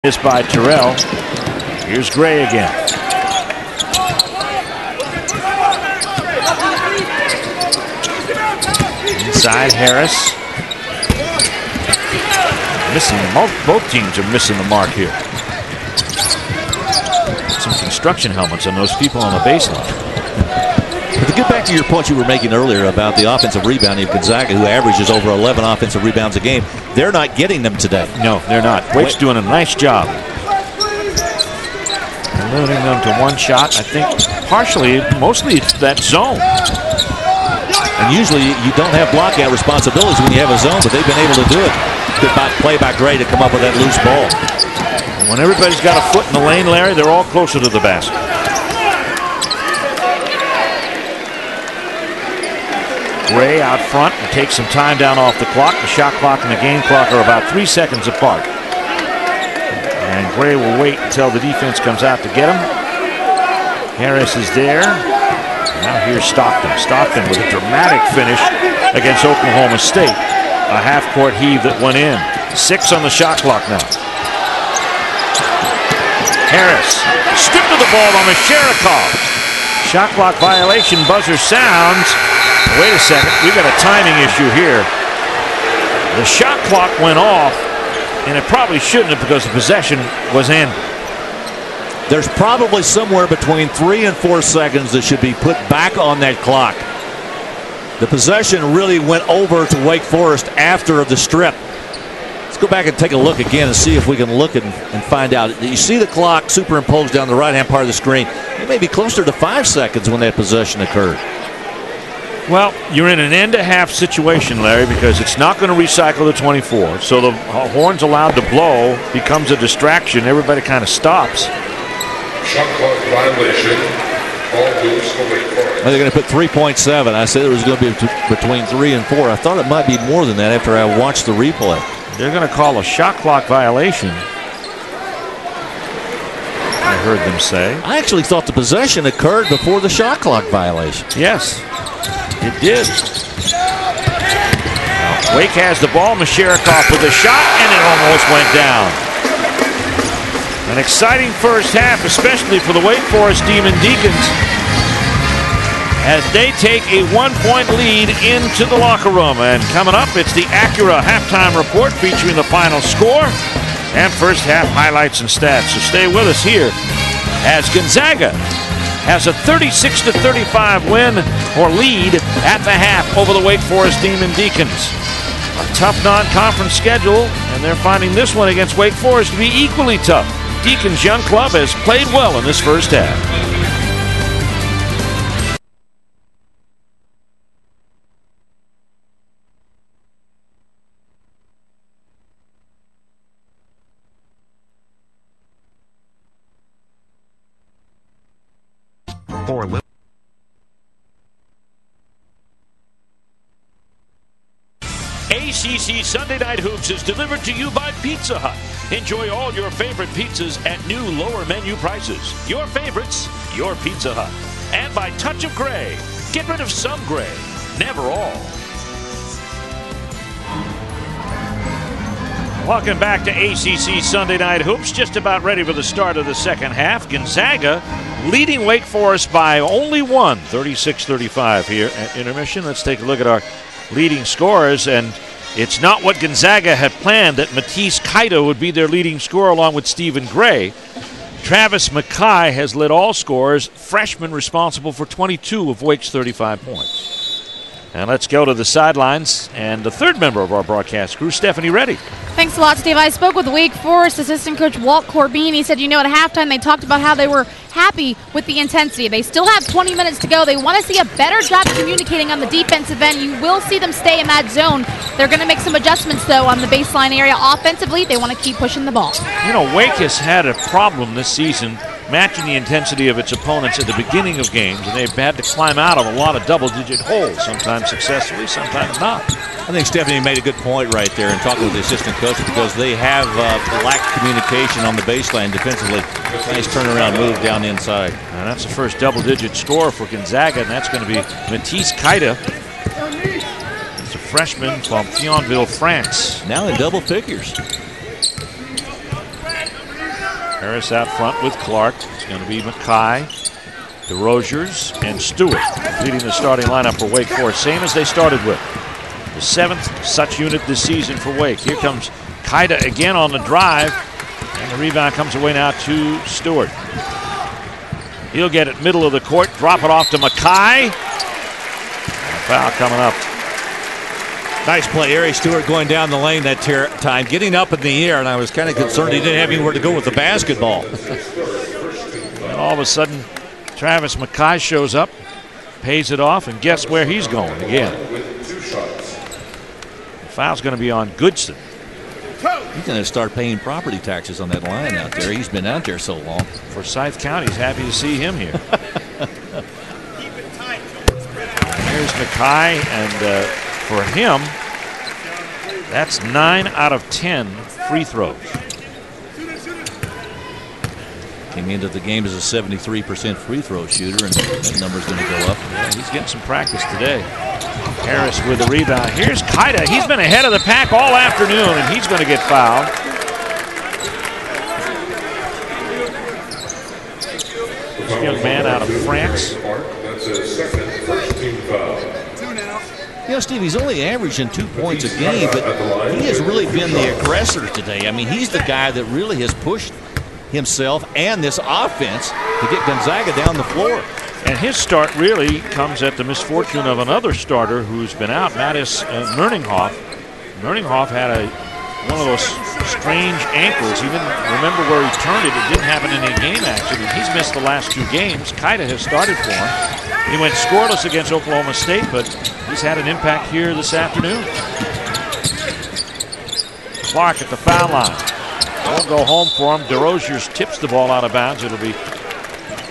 This by Terrell. Here's Gray again. Inside Harris. Missing. Both teams are missing the mark here. Some construction helmets on those people on the baseline. But to get back to your point you were making earlier about the offensive rebounding of Gonzaga, who averages over 11 offensive rebounds a game, they're not getting them today. No, they're not. Wake's doing a nice job. Limiting them to one shot. I think mostly it's that zone. And usually you don't have blockout responsibilities when you have a zone, but they've been able to do it. Good play by Gray to come up with that loose ball. And when everybody's got a foot in the lane, Larry, they're all closer to the basket. Gray out front and takes some time down off the clock. The shot clock and the game clock are about 3 seconds apart. And Gray will wait until the defense comes out to get him. Harris is there. Now here's Stockton. Stockton with a dramatic finish against Oklahoma State. A half-court heave that went in. 6 on the shot clock now. Harris stripped of the ball on Masharikov. Shot clock violation. Buzzer sounds. Wait a second. We got a timing issue here. The shot clock went off, and it probably shouldn't have because the possession was in. There's probably somewhere between 3 and 4 seconds that should be put back on that clock. The possession really went over to Wake Forest after the strip. Let's go back and take a look again and see if we can look and find out. You see the clock superimposed down the right-hand part of the screen. It may be closer to 5 seconds when that possession occurred. Well, you're in an end-to-half situation, Larry, because it's not going to recycle the 24. So the horn's allowed to blow, becomes a distraction. Everybody kind of stops. Shot clock violation. Ball moves for Wake Forest. They're going to put 3.7. I said it was going to be between 3 and 4. I thought it might be more than that after I watched the replay. They're going to call a shot clock violation. I heard them say. I actually thought the possession occurred before the shot clock violation. Yes, it did. Now, Wake has the ball. Masharikov with a shot, and it almost went down. An exciting first half, especially for the Wake Forest Demon Deacons, as they take a 1-point lead into the locker room. And coming up, it's the Acura halftime report featuring the final score and first half highlights and stats. So stay with us here as Gonzaga has a 36-35 win or lead at the half over the Wake Forest Demon Deacons. A tough non-conference schedule, and they're finding this one against Wake Forest to be equally tough. Deacons young club has played well in this first half. ACC Sunday Night Hoops is delivered to you by Pizza Hut. Enjoy all your favorite pizzas at new lower menu prices. Your favorites, your Pizza Hut. And by Touch of Gray. Get rid of some gray, never all. Welcome back to ACC Sunday Night Hoops. Just about ready for the start of the second half. Gonzaga leading Wake Forest by only one, 36-35 here at intermission. Let's take a look at our leading scorers, and it's not what Gonzaga had planned that Matisse Kaito would be their leading scorer along with Stephen Gray. Travis Mackay has led all scorers, freshman responsible for 22 of Wake's 35 points. And let's go to the sidelines and the third member of our broadcast crew, Stephanie Reddy. Thanks a lot, Steve. I spoke with Wake Forest assistant coach Walt Corbin. He said, at halftime they talked about how they were happy with the intensity. They still have 20 minutes to go. They want to see a better job communicating on the defensive end. You will see them stay in that zone. They're going to make some adjustments, though, on the baseline area. Offensively, they want to keep pushing the ball. Wake has had a problem this season matching the intensity of its opponents at the beginning of games, and they've had to climb out of a lot of double-digit holes, sometimes successfully, sometimes not. I think Stephanie made a good point right there in talking with the assistant coach, because they have lacked communication on the baseline defensively. Nice turnaround move down the inside. And that's the first double-digit score for Gonzaga, and that's going to be Matisse Kaito. He's a freshman from Thionville, France. Now in double figures. Harris out front with Clark. It's going to be Mackay, DeRozier's, and Stewart leading the starting lineup for Wake Forest, same as they started with. The 7th such unit this season for Wake. Here comes Kaida again on the drive, and the rebound comes away now to Stewart. He'll get it middle of the court, drop it off to Mackay. And a foul coming up. Nice play. Ari Stewart going down the lane that time, getting up in the air, and I was kind of concerned he didn't have anywhere to go with the basketball. And all of a sudden, Travis Mackay shows up, pays it off, and guess where he's going again? The foul's going to be on Goodson. He's going to start paying property taxes on that line out there. He's been out there so long. Forsyth County's happy to see him here. Here's Mackay, and for him, that's 9 out of 10 free throws. Came into the game as a 73% free throw shooter, and that number's going to go up. Yeah, he's getting some practice today. Harris with the rebound. Here's Kaida. He's been ahead of the pack all afternoon, and he's going to get fouled. This young man out of France. That's a second first-team foul. You know, Steve, he's only averaging 2 points a game, but he has really been the aggressor today. I mean, he's the guy that really has pushed himself and this offense to get Gonzaga down the floor. And his start really comes at the misfortune of another starter who's been out, Mattis Merninghoff. Merninghoff had one of those strange ankles. He didn't remember where he turned it. It didn't happen in any game action. He's missed the last 2 games. Kaida has started for him. He went scoreless against Oklahoma State, but he's had an impact here this afternoon. Clark at the foul line. Won't go home for him. DeRozier's tips the ball out of bounds. It'll be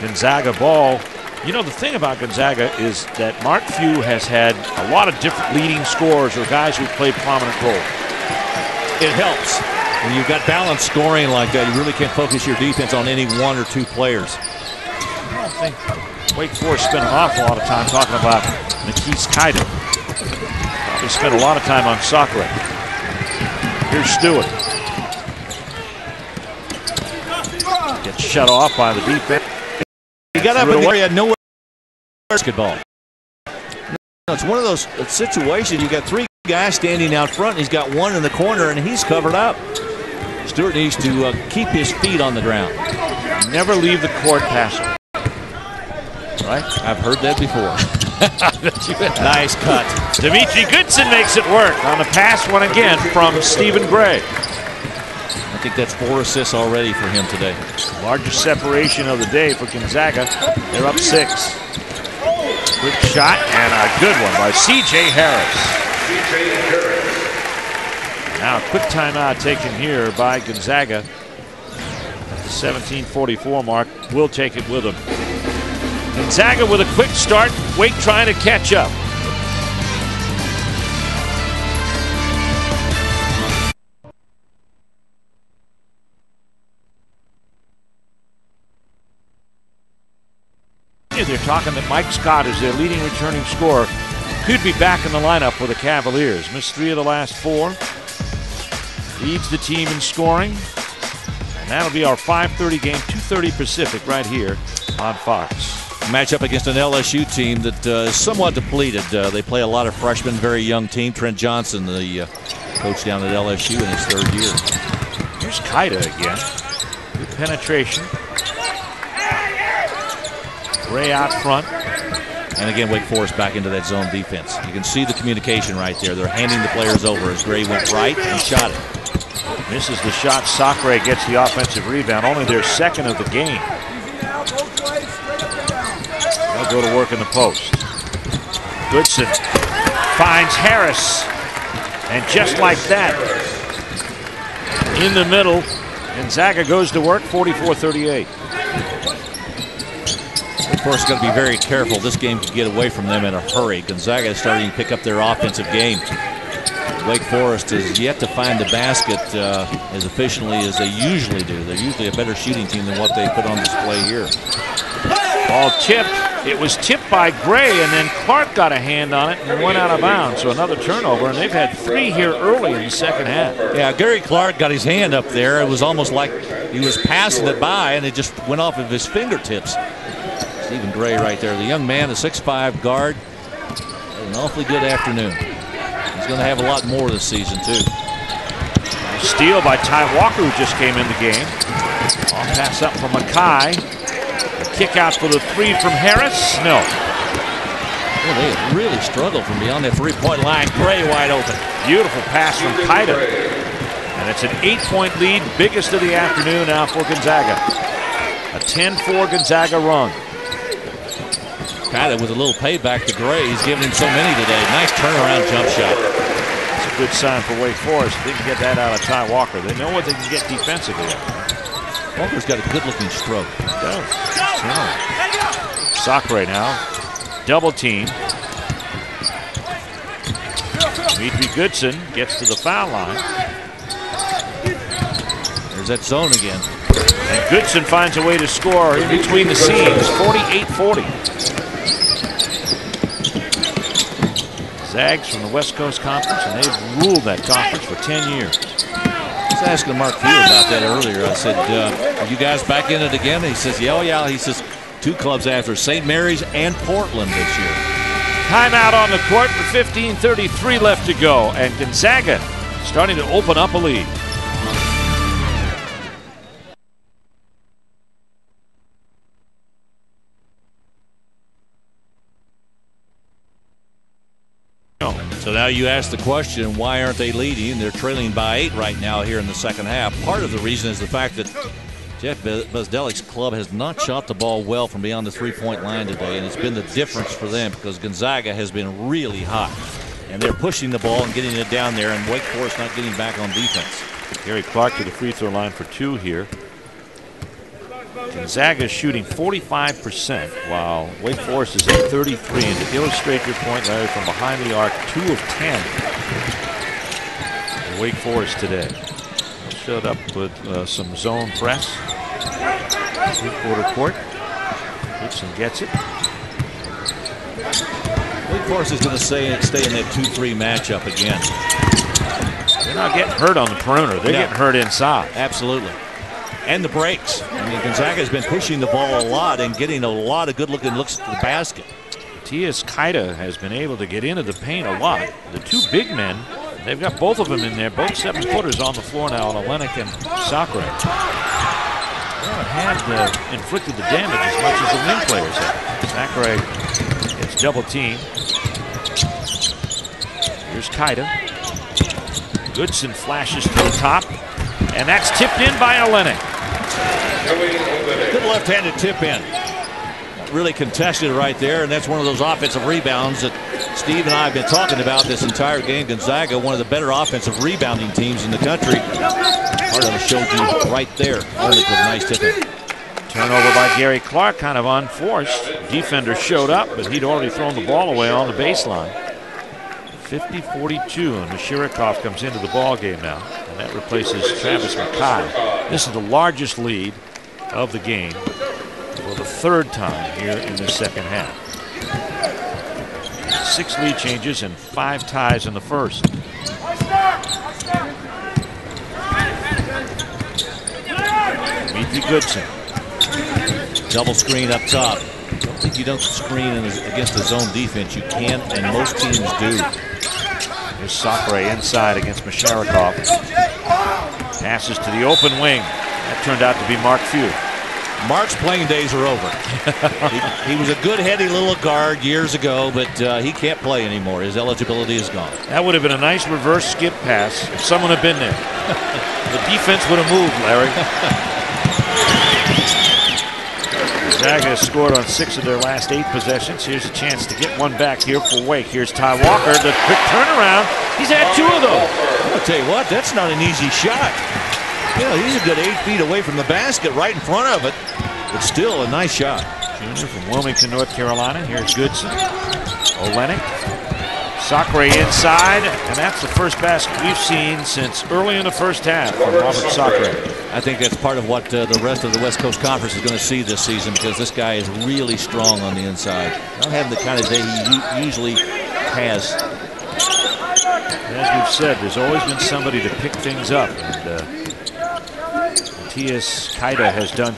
Gonzaga ball. You know, the thing about Gonzaga is that Mark Few has had a lot of different leading scorers or guys who've played prominent roles. It helps. When you've got balanced scoring like that, you really can't focus your defense on any 1 or 2 players. I don't think Wake Forest spent an awful lot of time talking about Nikis Kaida. Probably spent a lot of time on Sakura. Here's Stewart. Gets shut off by the defense. He got up in the area, nowhere basketball. It's one of those situations. You got 3 guys standing out front, and he's got 1 in the corner, and he's covered up. Stewart needs to keep his feet on the ground. Never leave the court passing. Right? I've heard that before. Nice cut. Dimitri Goodson makes it work on the pass one again from Stephen Gray. I think that's 4 assists already for him today. Largest separation of the day for Gonzaga. They're up 6. Quick shot and a good one by C.J. Harris. Now a quick timeout taken here by Gonzaga. At the 17:44 mark, we'll take it with them. Gonzaga with a quick start. Wake trying to catch up. They're talking that Mike Scott is their leading returning scorer. Could be back in the lineup for the Cavaliers. Missed 3 of the last 4. Leads the team in scoring. And that'll be our 5:30 game, 2:30 Pacific right here on Fox. Matchup against an LSU team that is somewhat depleted. They play a lot of freshmen, very young team. Trent Johnson, the coach down at LSU in his 3rd year. Here's Kaida again. Good penetration. Gray out front. And again, Wake Forest back into that zone defense. You can see the communication right there. They're handing the players over as Gray went right and shot it. Misses the shot. Sakura gets the offensive rebound. Only their 2nd of the game. They'll go to work in the post. Goodson finds Harris. And just like that, in the middle, Gonzaga goes to work, 44-38. Of course, got to be very careful. This game could get away from them in a hurry. Gonzaga is starting to pick up their offensive game. Wake Forest is yet to find the basket as efficiently as they usually do. They're usually a better shooting team than what they put on display here. Ball tipped. It was tipped by Gray, and then Clark got a hand on it and went out of bounds. So another turnover, and they've had 3 here early in the second half. Yeah, Gary Clark got his hand up there. It was almost like he was passing it by, and it just went off of his fingertips. Stephen Gray right there, the young man, the 6'5" guard. Had an awfully good afternoon. He's going to have a lot more this season, too. Steal by Ty Walker, who just came in the game. Off pass up from Mackay. Kick out for the 3 from Harris. No. Well, they have really struggled from beyond their 3-point line. Gray wide open. Beautiful pass from Kaida. And it's an 8-point lead, biggest of the afternoon now for Gonzaga. A 10-4 Gonzaga run. Kaida with a little payback to Gray. He's given him so many today. Nice turnaround jump shot. That's a good sign for Wake Forest. They can get that out of Ty Walker. They know what they can get defensively. Walker's got a good-looking stroke. He does. Sakre now. Double team. Dimitri Goodson gets to the foul line. There's that zone again. And Goodson finds a way to score in between the seams. 48-40. Zags from the West Coast Conference, and they've ruled that conference for 10 years. I was asking Mark Few about that earlier. I said, are you guys back in it again? And he says, yeah, oh yeah. He says, 2 clubs after St. Mary's and Portland this year. Timeout on the court with 15:33 left to go, and Gonzaga starting to open up a lead. So now you ask the question, why aren't they leading? They're trailing by 8 right now here in the second half. Part of the reason is the fact that Jeff Bezdelik's club has not shot the ball well from beyond the 3-point line today, and it's been the difference for them because Gonzaga has been really hot. And they're pushing the ball and getting it down there, and Wake Forest not getting back on defense. Gary Clark to the free throw line for 2 here. Gonzaga is shooting 45%, while Wake Forest is at 33. And to illustrate your point, Larry, from behind the arc, 2 of 10 for Wake Forest today. Showed up with some zone press. 3-quarter court. Gibson gets it. Wake Forest is going to stay in that 2-3 matchup again. They're not getting hurt on the perimeter. They're getting hurt inside. Absolutely. And the breaks. I mean, Gonzaga has been pushing the ball a lot and getting a lot of good-looking looks at the basket. Matias Kaida has been able to get into the paint a lot. The 2 big men, they've got both of them in there, both 7-footers on the floor now, Olenek and Sakre. They haven't had inflicted the damage as much as the wing players have. Sakre gets double teamed. Here's Kaida. Goodson flashes to the top, and that's tipped in by Olenek. Good left-handed tip in. Really contested right there, and that's one of those offensive rebounds that Steve and I have been talking about this entire game. Gonzaga, one of the better offensive rebounding teams in the country. Part of it showed you right there. Olenek with a nice tip in. Turnover by Gary Clark, kind of unforced. Defender showed up, but he'd already thrown the ball away on the baseline. 50-42, and Mashirikov comes into the ball game now, and that replaces Travis Mackay. This is the largest lead of the game for the 3rd time here in the second half. 6 lead changes and 5 ties in the first. Dimitri Goodson. Double screen up top. Don't think you don't screen against a zone defense. You can, and most teams do. Here's Sakre inside against Masharikov. Passes to the open wing. That turned out to be Mark Few. Mark's playing days are over. he was a good heady little guard years ago, but he can't play anymore. His eligibility is gone. That would have been a nice reverse skip pass if someone had been there. The defense would have moved, Larry. Gonzaga has scored on 6 of their last 8 possessions. Here's a chance to get one back here for Wake. Here's Ty Walker, the quick turnaround. He's had 2 of those. I'll tell you what, that's not an easy shot. You know, he's a good 8 feet away from the basket, right in front of it, but still a nice shot. Junior from Wilmington, North Carolina. Here's Goodson. Olenek. Sacre inside, and that's the first basket we've seen since early in the first half from Robert Sacre. I think that's part of what the rest of the West Coast Conference is going to see this season, because this guy is really strong on the inside. Not having the kind of day he usually has. As we've said, there's always been somebody to pick things up, and Matthias Kaida has done